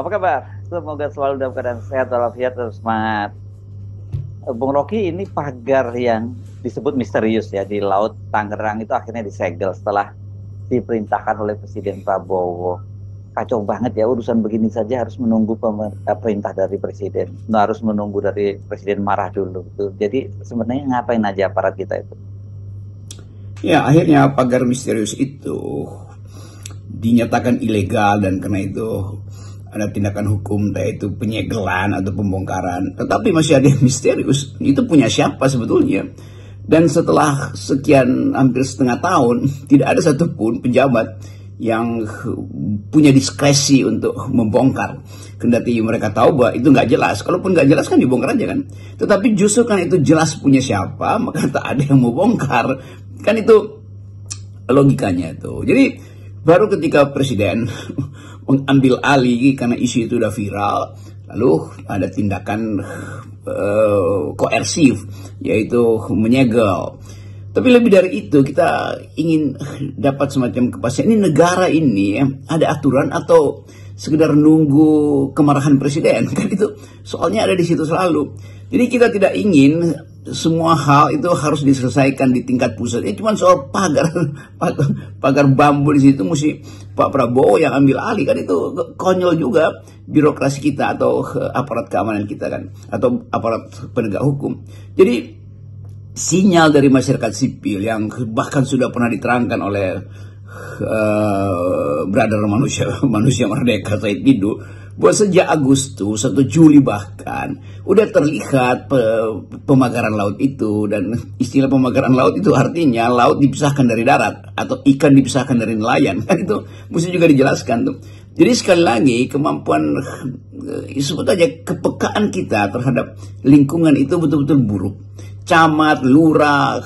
apa kabar? Semoga selalu dalam keadaan sehat walafiat terus semangat. Bung Rocky, ini pagar yang disebut misterius ya di Laut Tangerang itu akhirnya disegel setelah diperintahkan oleh Presiden Prabowo. Kacau banget ya, urusan begini saja harus menunggu perintah dari Presiden. Harus menunggu dari Presiden marah dulu. Jadi sebenarnya ngapain aja aparat kita itu? Ya, akhirnya pagar misterius itu dinyatakan ilegal dan karena itu ada tindakan hukum, yaitu penyegelan atau pembongkaran. Tetapi masih ada yang misterius. Itu punya siapa sebetulnya? Dan setelah sekian hampir setengah tahun, tidak ada satupun pejabat yang punya diskresi untuk membongkar. Kendati mereka tahu bahwa itu nggak jelas. Kalaupun nggak jelas kan dibongkar aja kan. Tetapi justru kan itu jelas punya siapa, maka tak ada yang mau bongkar. Kan itu logikanya itu. Jadi baru ketika Presiden mengambil alih karena isu itu udah viral, lalu ada tindakan koersif, yaitu menyegel. Tapi lebih dari itu, kita ingin dapat semacam kepastian. Ini negara ini ada aturan atau sekedar nunggu kemarahan presiden? Kan itu soalnya ada di situ selalu. Jadi kita tidak ingin semua hal itu harus diselesaikan di tingkat pusat. Ini cuma soal pagar bambu di situ mesti Pak Prabowo yang ambil alih, kan itu konyol juga birokrasi kita atau aparat keamanan kita kan, atau aparat penegak hukum. Jadi sinyal dari masyarakat sipil yang bahkan sudah pernah diterangkan oleh brother manusia merdeka Said Didu, bahwa sejak Agustus atau Juli bahkan udah terlihat pemagaran laut itu. Dan istilah pemagaran laut itu artinya laut dipisahkan dari darat atau ikan dipisahkan dari nelayan, kan itu mesti juga dijelaskan tuh. Jadi sekali lagi kemampuan sebut aja kepekaan kita terhadap lingkungan itu betul-betul buruk. Camat, lurah,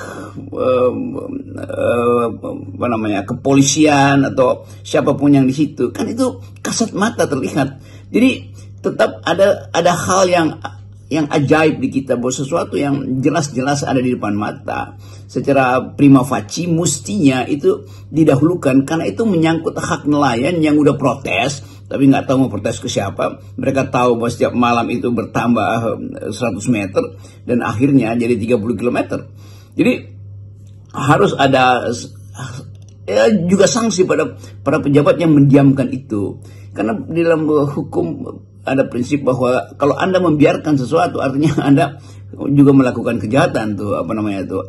kepolisian atau siapapun yang di situ, kan itu kasat mata terlihat. Jadi tetap ada hal yang ajaib di kita, bahwa sesuatu yang jelas-jelas ada di depan mata secara prima facie mestinya itu didahulukan, karena itu menyangkut hak nelayan yang udah protes tapi nggak tahu mau protes ke siapa. Mereka tahu bahwa setiap malam itu bertambah 100 meter dan akhirnya jadi 30 kilometer. Jadi harus ada juga sanksi pada para pejabat yang mendiamkan itu. Karena di dalam hukum ada prinsip bahwa kalau Anda membiarkan sesuatu artinya Anda juga melakukan kejahatan tuh,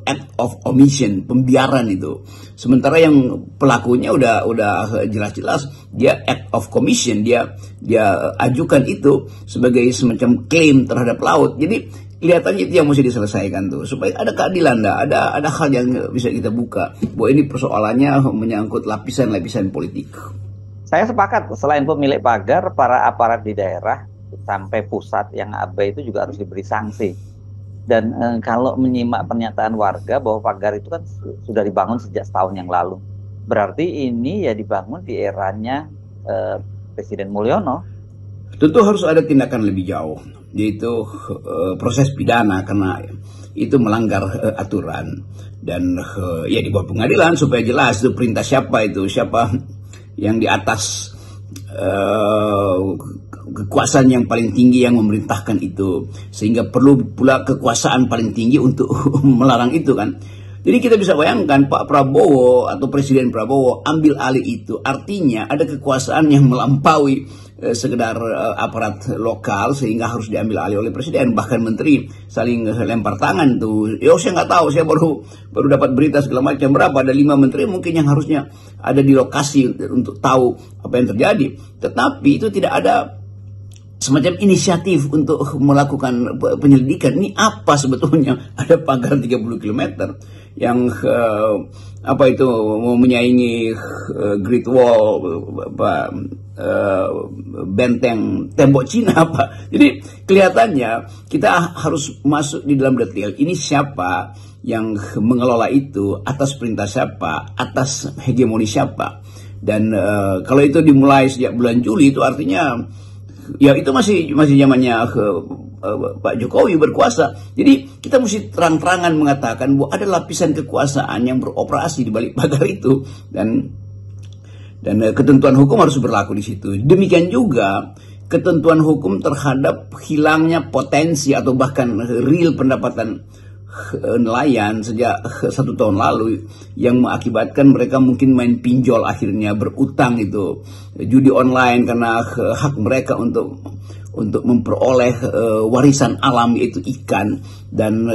act of omission, pembiaran itu. Sementara yang pelakunya udah jelas-jelas dia act of commission, dia ajukan itu sebagai semacam klaim terhadap laut. Jadi kelihatannya itu yang mesti diselesaikan tuh, supaya ada keadilan, ada hal yang bisa kita buka bahwa ini persoalannya menyangkut lapisan-lapisan politik. Saya sepakat, selain pemilik pagar, para aparat di daerah sampai pusat yang abai itu juga harus diberi sanksi. Dan kalau menyimak pernyataan warga bahwa pagar itu kan sudah dibangun sejak setahun yang lalu, berarti ini ya dibangun di eranya Presiden Mulyono. Tentu harus ada tindakan lebih jauh, yaitu proses pidana, karena itu melanggar aturan. Dan ya dibawa pengadilan supaya jelas itu perintah siapa yang di atas kekuasaan yang paling tinggi yang memerintahkan itu, sehingga perlu pula kekuasaan paling tinggi untuk melarang itu kan. Jadi kita bisa bayangkan Pak Prabowo atau Presiden Prabowo ambil alih itu, artinya ada kekuasaan yang melampaui sekedar aparat lokal sehingga harus diambil alih oleh presiden. Bahkan menteri saling lempar tangan tuh. Saya nggak tahu, saya baru dapat berita segala macam, berapa ada 5 menteri mungkin yang harusnya ada di lokasi untuk tahu apa yang terjadi. Tetapi itu tidak ada semacam inisiatif untuk melakukan penyelidikan. Ini apa sebetulnya? Ada pagar 30 km yang mau menyaingi Great Wall, benteng tembok Cina apa. Jadi kelihatannya kita harus masuk di dalam detail. Ini siapa yang mengelola itu, atas perintah siapa, atas hegemoni siapa. Dan kalau itu dimulai sejak bulan Juli, itu artinya ya itu masih zamannya Pak Jokowi berkuasa. Jadi kita mesti terang-terangan mengatakan bahwa ada lapisan kekuasaan yang beroperasi di balik pagar itu, dan ketentuan hukum harus berlaku di situ. Demikian juga ketentuan hukum terhadap hilangnya potensi atau bahkan real pendapatan nelayan sejak 1 tahun lalu, yang mengakibatkan mereka mungkin main pinjol, akhirnya berutang, itu judi online karena hak mereka untuk memperoleh warisan alam, yaitu ikan dan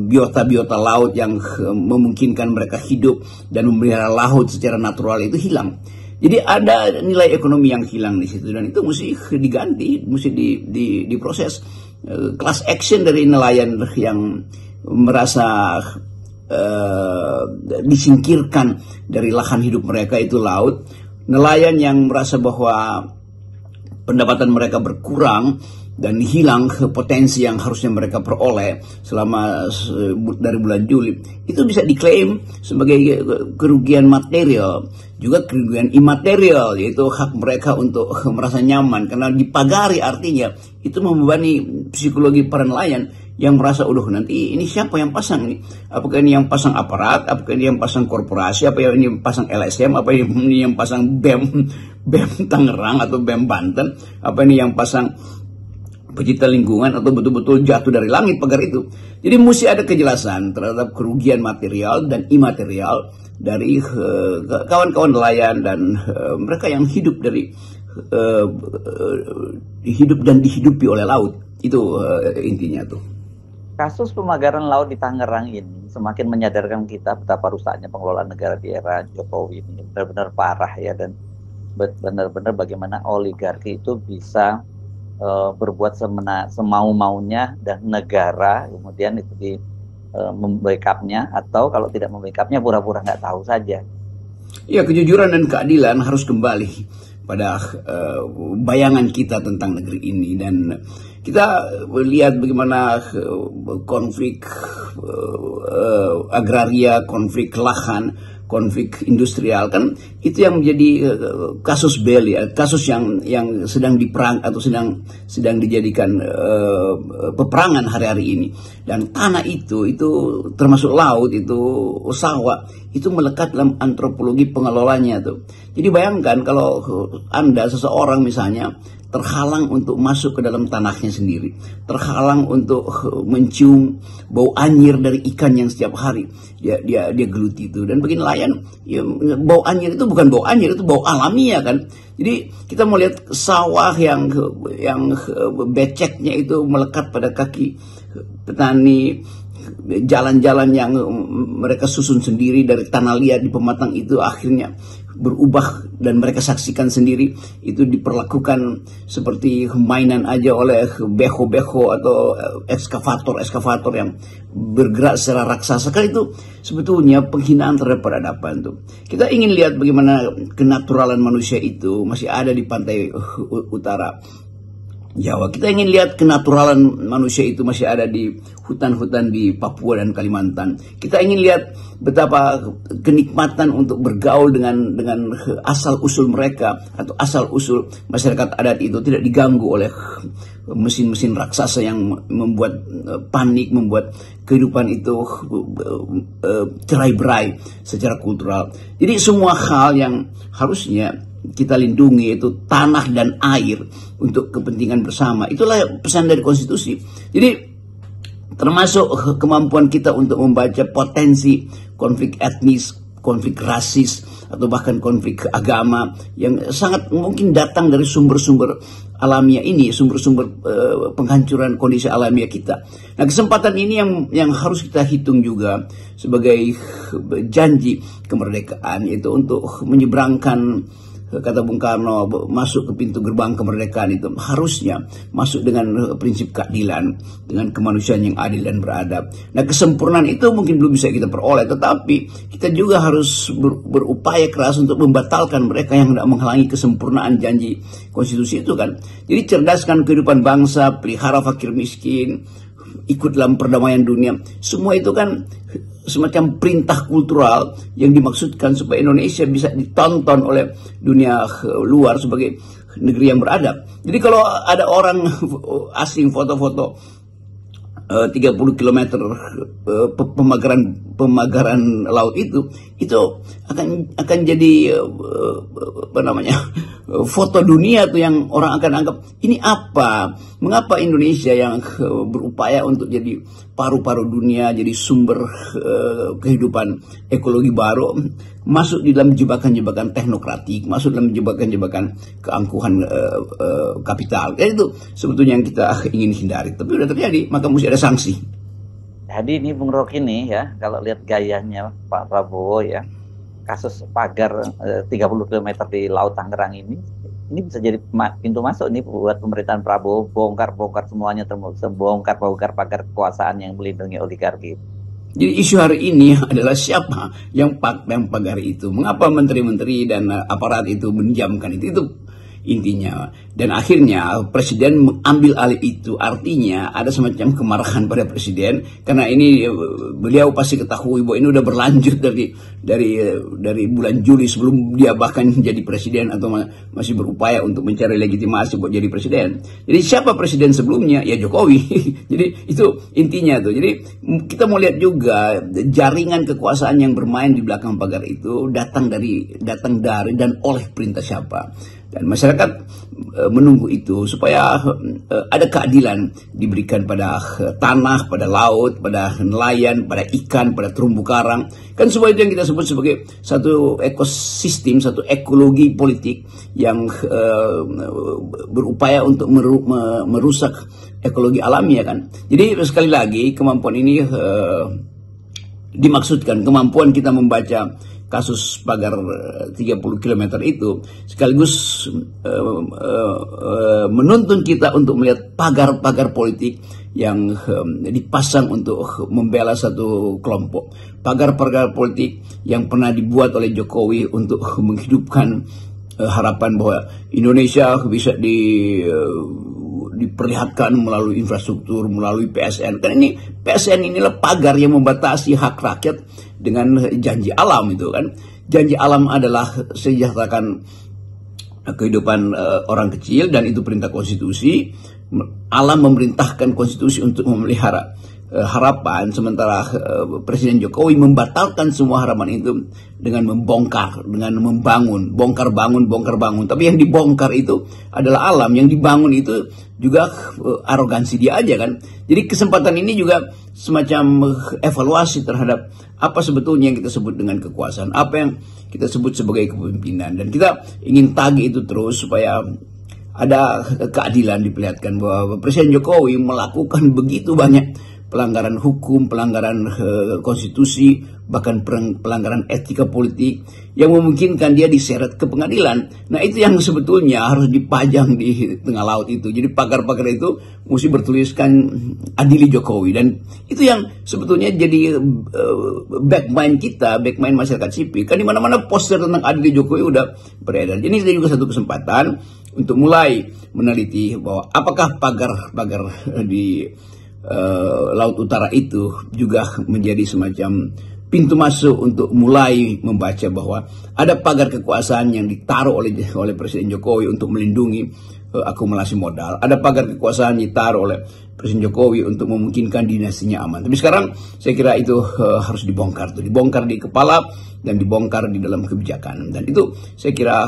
biota-biota laut yang memungkinkan mereka hidup dan memelihara laut secara natural, itu hilang. Jadi ada nilai ekonomi yang hilang di situ, dan itu mesti diganti, mesti diproses. Class action dari nelayan yang merasa disingkirkan dari lahan hidup mereka, itu laut. Nelayan yang merasa bahwa pendapatan mereka berkurang dan hilang potensi yang harusnya mereka peroleh selama dari bulan Juli, itu bisa diklaim sebagai kerugian material, juga kerugian imaterial, yaitu hak mereka untuk merasa nyaman karena dipagari. Artinya itu membebani psikologi para nelayan yang merasa, nanti ini siapa yang pasang ini? Apakah ini yang pasang aparat? Apakah ini yang pasang korporasi? Apa ini yang pasang LSM? Apa ini yang pasang BEM Tangerang atau BEM Banten? Apa ini yang pasang pecinta lingkungan, atau betul-betul jatuh dari langit pagar itu? Jadi mesti ada kejelasan terhadap kerugian material dan imaterial dari kawan-kawan nelayan dan mereka yang hidup dari hidup dan dihidupi oleh laut. Itu intinya tuh. Kasus pemagaran laut di Tangerang ini semakin menyadarkan kita betapa rusaknya pengelolaan negara di era Jokowi ini. Benar-benar parah ya, dan benar-benar bagaimana oligarki itu bisa berbuat semau-maunya, dan negara kemudian itu membackupnya, atau kalau tidak membackupnya pura-pura nggak tahu saja. Ya, kejujuran dan keadilan harus kembali pada bayangan kita tentang negeri ini, dan kita lihat bagaimana konflik agraria, konflik lahan, konflik industrial, kan itu yang menjadi kasus belli, kasus yang sedang diperang atau sedang dijadikan peperangan hari-hari ini. Dan tanah itu termasuk laut, itu sawah, itu melekat dalam antropologi pengelolanya tuh. Jadi bayangkan kalau Anda, seseorang misalnya, terhalang untuk masuk ke dalam tanahnya sendiri, terhalang untuk mencium bau anyir dari ikan yang setiap hari dia geluti itu. Dan bagi nelayan, ya, bau anyir itu bukan bau anyir, itu bau alamiah kan. Jadi kita mau lihat sawah yang beceknya itu melekat pada kaki petani, jalan-jalan yang mereka susun sendiri dari tanah liat di pematang itu akhirnya berubah, dan mereka saksikan sendiri itu diperlakukan seperti mainan aja oleh beko-beko atau ekskavator yang bergerak secara raksasa. Kan itu sebetulnya penghinaan terhadap peradaban tuh. Kita ingin lihat bagaimana kenaturalan manusia itu masih ada di pantai utara Jawa. Kita ingin lihat kenaturalan manusia itu masih ada di hutan-hutan di Papua dan Kalimantan. Kita ingin lihat betapa kenikmatan untuk bergaul dengan asal-usul mereka, atau asal-usul masyarakat adat itu tidak diganggu oleh mesin-mesin raksasa yang membuat panik, membuat kehidupan itu cerai-berai secara kultural. Jadi semua hal yang harusnya kita lindungi, itu tanah dan air untuk kepentingan bersama. Itulah pesan dari konstitusi. Jadi termasuk kemampuan kita untuk membaca potensi konflik etnis, konflik rasis, atau bahkan konflik agama yang sangat mungkin datang dari sumber-sumber alamiah ini, sumber-sumber penghancuran kondisi alamiah kita. Nah, kesempatan ini yang harus kita hitung juga sebagai janji kemerdekaan, yaitu untuk menyeberangkan, kata Bung Karno, masuk ke pintu gerbang kemerdekaan itu harusnya masuk dengan prinsip keadilan, dengan kemanusiaan yang adil dan beradab. Nah, kesempurnaan itu mungkin belum bisa kita peroleh, tetapi kita juga harus berupaya keras untuk membatalkan mereka yang tidak menghalangi kesempurnaan janji konstitusi itu kan. Jadi cerdaskan kehidupan bangsa, pelihara fakir miskin, ikut dalam perdamaian dunia. Semua itu kan semacam perintah kultural yang dimaksudkan supaya Indonesia bisa ditonton oleh dunia luar sebagai negeri yang beradab. Jadi kalau ada orang asing foto-foto 30 km pemagaran laut itu akan jadi apa namanya, foto dunia tuh, yang orang akan anggap ini apa, mengapa Indonesia yang berupaya untuk jadi paru-paru dunia, jadi sumber kehidupan ekologi baru, masuk di dalam jebakan-jebakan teknokratik, masuk dalam jebakan-jebakan keangkuhan kapital. Itu sebetulnya yang kita ingin hindari, tapi udah terjadi, maka mesti ada sanksi. Jadi ini Bung Rocky nih ya, kalau lihat gayanya Pak Prabowo ya, kasus pagar 30 km di Laut Tangerang ini bisa jadi pintu masuk nih buat pemerintahan Prabowo, bongkar semuanya, termasuk bongkar pagar kekuasaan yang melindungi oligarki. Jadi isu hari ini adalah siapa yang pagar itu, mengapa menteri-menteri dan aparat itu mendiamkan itu intinya. Dan akhirnya presiden mengambil alih itu, artinya ada semacam kemarahan pada presiden, karena ini beliau pasti ketahui bahwa ini udah berlanjut dari bulan Juli, sebelum dia bahkan jadi presiden, atau masih berupaya untuk mencari legitimasi buat jadi presiden. Jadi siapa presiden sebelumnya? Ya Jokowi. Jadi itu intinya tuh. Jadi kita mau lihat juga jaringan kekuasaan yang bermain di belakang pagar itu datang dari dan oleh perintah siapa. Dan masyarakat menunggu itu supaya ada keadilan diberikan pada tanah, pada laut, pada nelayan, pada ikan, pada terumbu karang. Kan semua itu yang kita sebut sebagai satu ekosistem, satu ekologi politik yang berupaya untuk merusak ekologi alami, ya kan. Jadi sekali lagi kemampuan ini dimaksudkan, kemampuan kita membaca kasus pagar 30 km itu sekaligus menuntun kita untuk melihat pagar-pagar politik yang dipasang untuk membela satu kelompok, pagar-pagar politik yang pernah dibuat oleh Jokowi untuk menghidupkan harapan bahwa Indonesia bisa diperlihatkan melalui infrastruktur, melalui PSN. Karena ini PSN inilah pagar yang membatasi hak rakyat dengan janji alam itu kan. Janji alam adalah sejahterakan kehidupan orang kecil, dan itu perintah konstitusi. Alam memerintahkan konstitusi untuk memelihara harapan, sementara Presiden Jokowi membatalkan semua harapan itu dengan membongkar, dengan membangun, bongkar bangun. Tapi yang dibongkar itu adalah alam, yang dibangun itu juga arogansi dia aja kan. Jadi kesempatan ini juga semacam evaluasi terhadap apa sebetulnya yang kita sebut dengan kekuasaan, apa yang kita sebut sebagai kepemimpinan, dan kita ingin tagih itu terus supaya ada keadilan diperlihatkan bahwa Presiden Jokowi melakukan begitu banyak pelanggaran hukum, pelanggaran konstitusi, bahkan pelanggaran etika politik yang memungkinkan dia diseret ke pengadilan. Nah itu yang sebetulnya harus dipajang di tengah laut itu. Jadi pagar-pagar itu mesti bertuliskan adili Jokowi, dan itu yang sebetulnya jadi backmind kita, backmind masyarakat sipil. Kan di mana-mana poster tentang adili Jokowi udah beredar. Jadi ini juga satu kesempatan untuk mulai meneliti bahwa apakah pagar-pagar di Laut Utara itu juga menjadi semacam pintu masuk untuk mulai membaca bahwa ada pagar kekuasaan yang ditaruh oleh Presiden Jokowi untuk melindungi akumulasi modal. Ada pagar kekuasaan ditaruh oleh Presiden Jokowi untuk memungkinkan dinastinya aman. Tapi sekarang saya kira itu harus dibongkar di kepala dan dibongkar di dalam kebijakan. Dan itu saya kira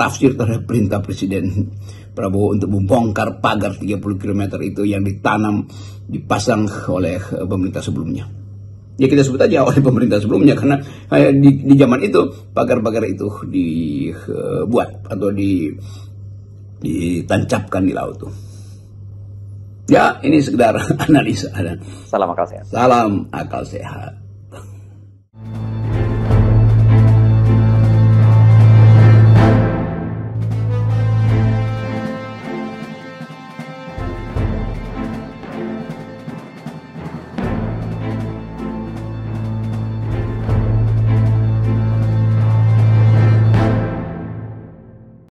tafsir terhadap perintah Presiden Prabowo untuk membongkar pagar 30 km itu yang dipasang oleh pemerintah sebelumnya. Ya kita sebut aja oleh pemerintah sebelumnya, karena di zaman itu pagar-pagar itu dibuat atau ditancapkan di laut tuh. Ya, ini sekedar analisa. Salam akal sehat. Salam akal sehat.